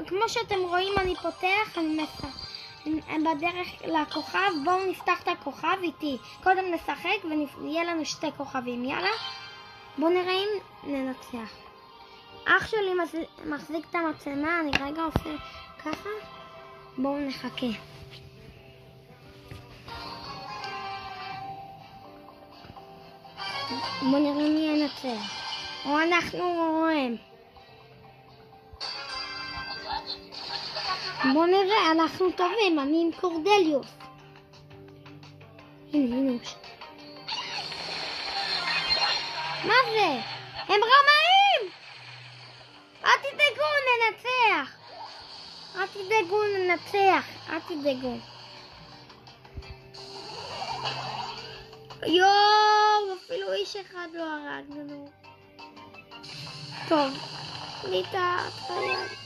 כמו שאתם רואים אני פותח, אני בדרך לכוכב, בואו נפתח את הכוכב איתי. קודם נשחק ויהיה לנו 2 כוכבים, יאללה? בואו נראה אם ננצח. אח שלי מחזיק את המצלמה, אני רגע עושה ככה. בואו נחכה. בואו נראה מי ינצח. או אנחנו רואים. בואו נראה, אנחנו טובים, אני עם קורדליוס. הנה. מה זה? הם רמאים! אל תדאגו, ננצח. אל תדאגו. יואו, אפילו איש אחד לא הרגנו. טוב, להתראות.